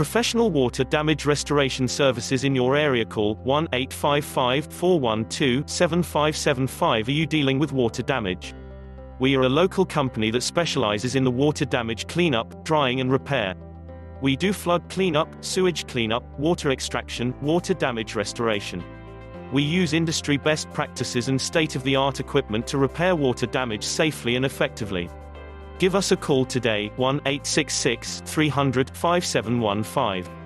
professional water damage restoration services in your area. Call 1-855-412-7575. Are you dealing with water damage? We are a local company that specializes in the water damage cleanup, drying and repair. We do flood cleanup, sewage cleanup, water extraction, water damage restoration. We use industry best practices and state-of-the-art equipment to repair water damage safely and effectively. Give us a call today, 1-866-300-5715.